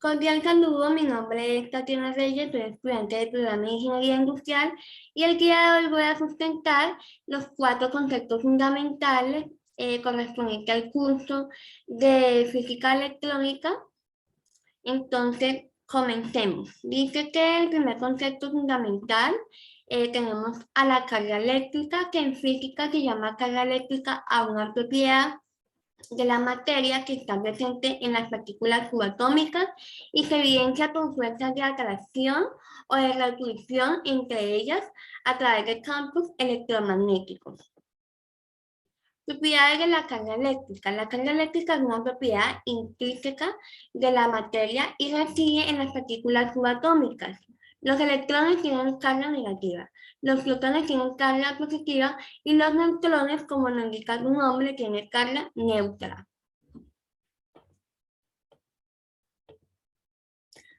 Cordial saludo, mi nombre es Tatiana Reyes, soy estudiante del programa de Ingeniería Industrial y el día de hoy voy a sustentar los cuatro conceptos fundamentales correspondientes al curso de Física Electrónica. Entonces, comencemos. Dice que el primer concepto fundamental tenemos a la carga eléctrica, que en física se llama carga eléctrica a una propiedad de la materia que está presente en las partículas subatómicas y se evidencia por fuerzas de atracción o de repulsión entre ellas a través de campos electromagnéticos. Propiedades de la carga eléctrica. La carga eléctrica es una propiedad intrínseca de la materia y reside en las partículas subatómicas. Los electrones tienen carga negativa, los protones tienen carga positiva y los neutrones, como lo indica su nombre, tienen carga neutra.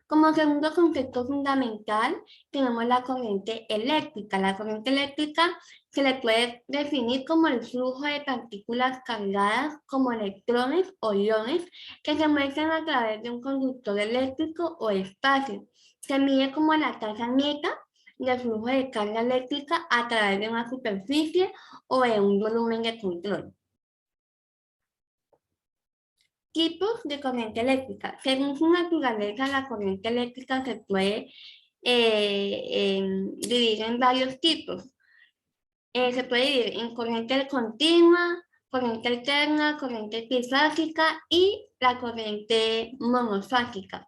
Como segundo concepto fundamental, tenemos la corriente eléctrica. La corriente eléctrica se le puede definir como el flujo de partículas cargadas como electrones o iones que se muestran a través de un conductor eléctrico o espacio. Se mide como la tasa neta del flujo de carga eléctrica a través de una superficie o de un volumen de control. Tipos de corriente eléctrica. Según su naturaleza, la corriente eléctrica se puede dividir en varios tipos. Se puede dividir en corriente continua, corriente alterna, corriente trifásica y la corriente monofásica.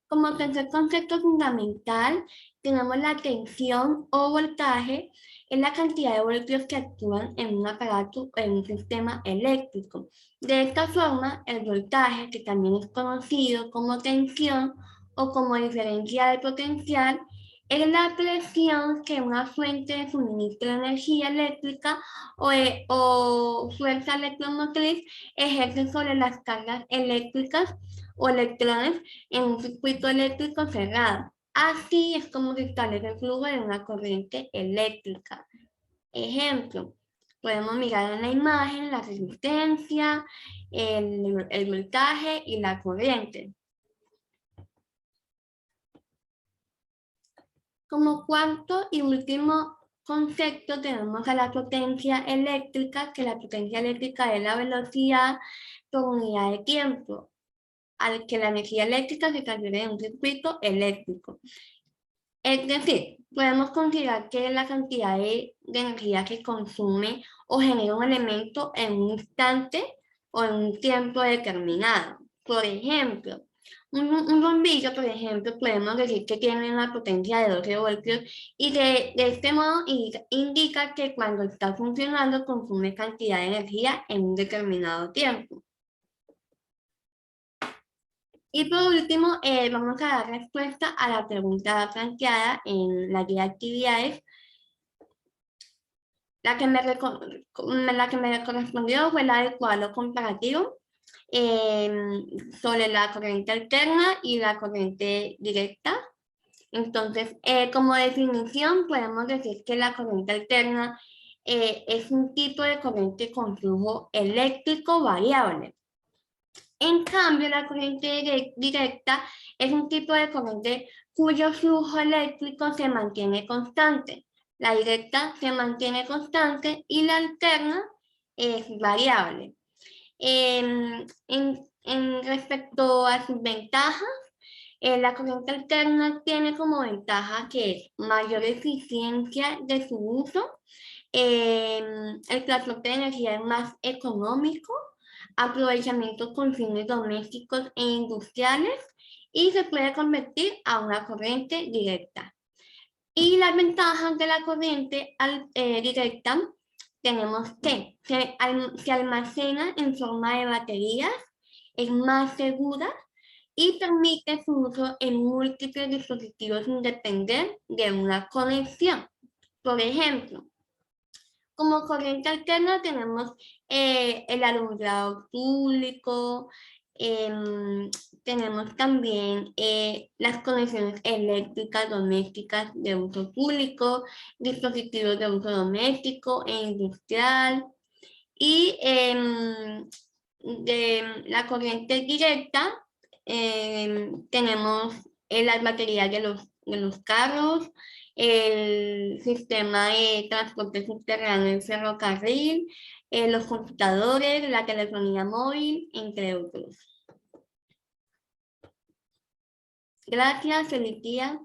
Como tercer concepto fundamental, tenemos la tensión o voltaje, es la cantidad de voltios que actúan en un aparato o en un sistema eléctrico. De esta forma, el voltaje, que también es conocido como tensión o como diferencia de potencial, es la presión que una fuente de suministro de energía eléctrica o fuerza electromotriz ejerce sobre las cargas eléctricas o electrones en un circuito eléctrico cerrado. Así es como se establece el flujo de una corriente eléctrica. Ejemplo, podemos mirar en la imagen la resistencia, el voltaje y la corriente. Como cuarto y último concepto tenemos a la potencia eléctrica, que la potencia eléctrica es la velocidad por unidad de tiempo al que la energía eléctrica se transfiere en un circuito eléctrico. Es decir, podemos considerar que la cantidad de energía que consume o genera un elemento en un instante o en un tiempo determinado. Por ejemplo, un bombillo, por ejemplo, podemos decir que tiene una potencia de 12 voltios y de este modo indica que cuando está funcionando consume cantidad de energía en un determinado tiempo. Y por último, vamos a dar respuesta a la pregunta planteada en la guía de actividades. La que me correspondió fue la del cuadro comparativo sobre la corriente alterna y la corriente directa. Entonces, como definición, podemos decir que la corriente alterna es un tipo de corriente con flujo eléctrico variable. En cambio, la corriente directa es un tipo de corriente cuyo flujo eléctrico se mantiene constante. La directa se mantiene constante y la alterna es variable. En respecto a sus ventajas, la corriente alterna tiene como ventaja que es mayor eficiencia de su uso, el transporte de energía es más económico, aprovechamiento con fines domésticos e industriales y se puede convertir a una corriente directa. Y las ventajas de la corriente directa tenemos que se almacena en forma de baterías, es más segura y permite su uso en múltiples dispositivos sin depender de una conexión. Por ejemplo, como corriente alterna tenemos el alumbrado público, tenemos también las conexiones eléctricas domésticas de uso público, dispositivos de uso doméstico e industrial. Y de la corriente directa tenemos las baterías de los carros, el sistema de transporte subterráneo en ferrocarril, los computadores, la telefonía móvil, entre otros. Gracias, feliz día.